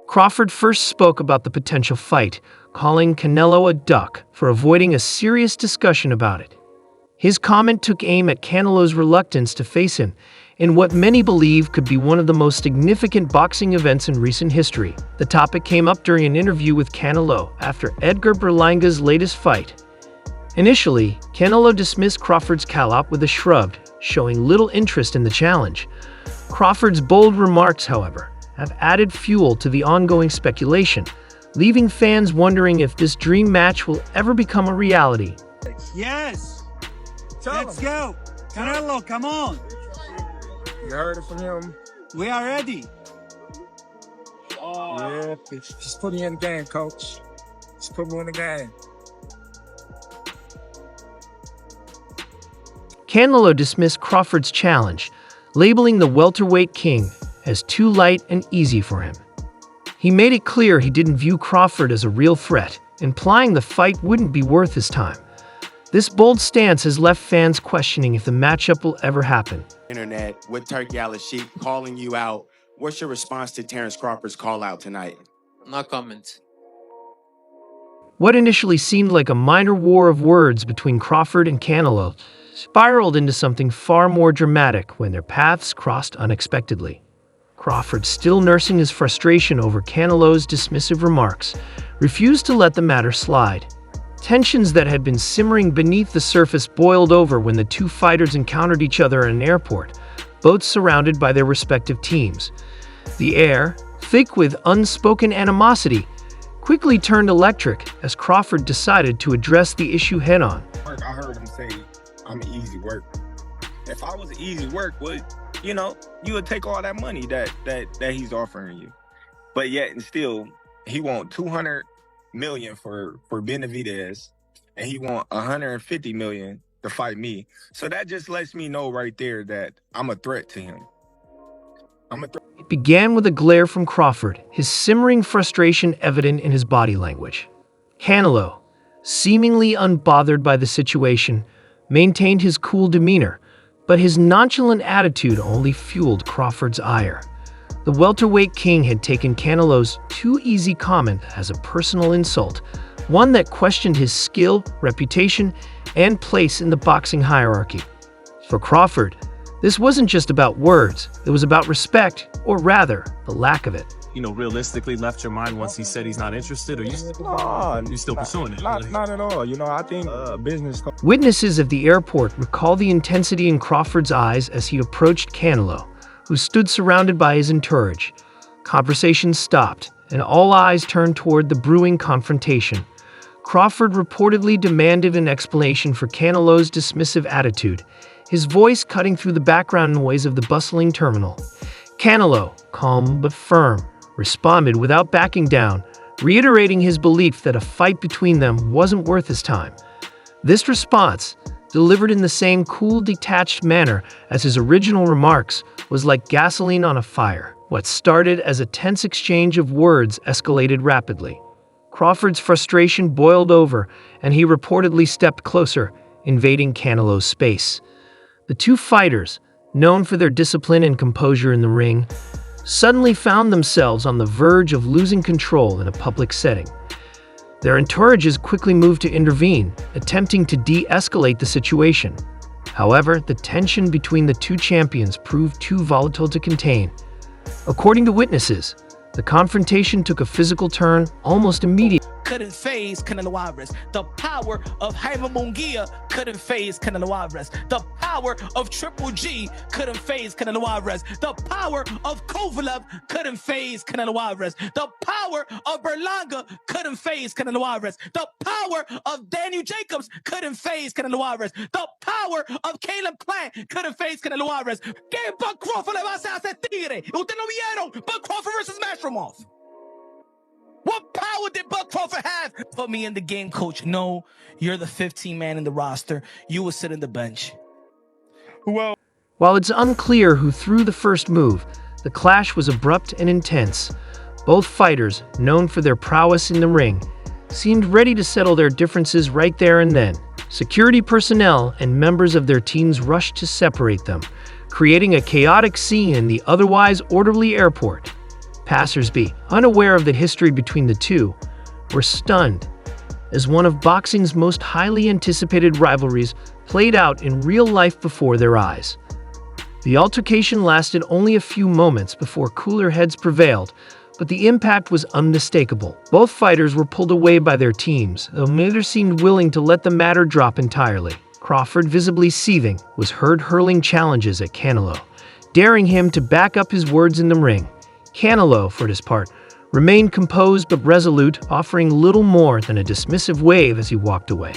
Crawford first spoke about the potential fight, calling Canelo a duck for avoiding a serious discussion about it. His comment took aim at Canelo's reluctance to face him in what many believe could be one of the most significant boxing events in recent history. The topic came up during an interview with Canelo after Edgar Berlanga's latest fight. Initially, Canelo dismissed Crawford's call-out with a shrug, showing little interest in the challenge. Crawford's bold remarks, however, have added fuel to the ongoing speculation, leaving fans wondering if this dream match will ever become a reality. Yes! Let's go! Canelo, come on! You heard it from him? We are ready! Yeah, just put me in the game, coach. Just put me in the game. Canelo dismissed Crawford's challenge, labeling the welterweight king as too light and easy for him. He made it clear he didn't view Crawford as a real threat, implying the fight wouldn't be worth his time. This bold stance has left fans questioning if the matchup will ever happen. Internet with Turkey Al-Sheikh calling you out. What's your response to Terence Crawford's call out tonight? No comment. What initially seemed like a minor war of words between Crawford and Canelo spiraled into something far more dramatic when their paths crossed unexpectedly. Crawford, still nursing his frustration over Canelo's dismissive remarks, refused to let the matter slide. Tensions that had been simmering beneath the surface boiled over when the two fighters encountered each other at an airport, both surrounded by their respective teams. The air, thick with unspoken animosity, quickly turned electric as Crawford decided to address the issue head-on. I heard him say, I'm an easy work. If I was an easy work, you would take all that money that he's offering you. But yet and still, he want 200 million for Benavidez, and he want 150 million to fight me. So that just lets me know right there that I'm a threat to him. It began with a glare from Crawford, his simmering frustration evident in his body language. Canelo, seemingly unbothered by the situation, maintained his cool demeanor, but his nonchalant attitude only fueled Crawford's ire. The welterweight king had taken Canelo's too easy comment as a personal insult, one that questioned his skill, reputation, and place in the boxing hierarchy. For Crawford, this wasn't just about words, it was about respect, or rather, the lack of it. Realistically left your mind once he said he's not interested, or you still pursuing it? Not at all. I think business. Witnesses at the airport recall the intensity in Crawford's eyes as he approached Canelo, who stood surrounded by his entourage. Conversations stopped, and all eyes turned toward the brewing confrontation. Crawford reportedly demanded an explanation for Canelo's dismissive attitude, his voice cutting through the background noise of the bustling terminal. Canelo, calm but firm, responded without backing down, reiterating his belief that a fight between them wasn't worth his time. This response, delivered in the same cool, detached manner as his original remarks, was like gasoline on a fire. What started as a tense exchange of words escalated rapidly. Crawford's frustration boiled over, and he reportedly stepped closer, invading Canelo's space. The two fighters, known for their discipline and composure in the ring, suddenly found themselves on the verge of losing control in a public setting. Their entourages quickly moved to intervene, attempting to de-escalate the situation. However, the tension between the two champions proved too volatile to contain. According to witnesses, the confrontation took a physical turn almost immediately. Couldn't phase Canelo Alvarez. The power of Jaime Munguia couldn't phase Canelo Alvarez. The power of Triple G couldn't phase Canelo Alvarez. The power of Kovalev couldn't phase Canelo Alvarez. The power of Berlanga couldn't phase Canelo Alvarez. The power of Daniel Jacobs couldn't phase Canelo Alvarez. The power of Caleb Plant couldn't phase Canelo Alvarez. ¿Qué Buck Crawford le va a hacer a ese tigre? Ustedes no vieron Buck Crawford versus Mastromoff. What power did Buck Crawford have? Put me in the game, coach. No, you're the 15th man in the roster. You will sit in the bench. While it's unclear who threw the first move, the clash was abrupt and intense. Both fighters, known for their prowess in the ring, seemed ready to settle their differences right there and then. Security personnel and members of their teams rushed to separate them, creating a chaotic scene in the otherwise orderly airport. Passersby, unaware of the history between the two, were stunned as one of boxing's most highly anticipated rivalries played out in real life before their eyes. The altercation lasted only a few moments before cooler heads prevailed, but the impact was unmistakable. Both fighters were pulled away by their teams, though neither seemed willing to let the matter drop entirely. Crawford, visibly seething, was heard hurling challenges at Canelo, daring him to back up his words in the ring. Canelo, for his part, remained composed but resolute, offering little more than a dismissive wave as he walked away.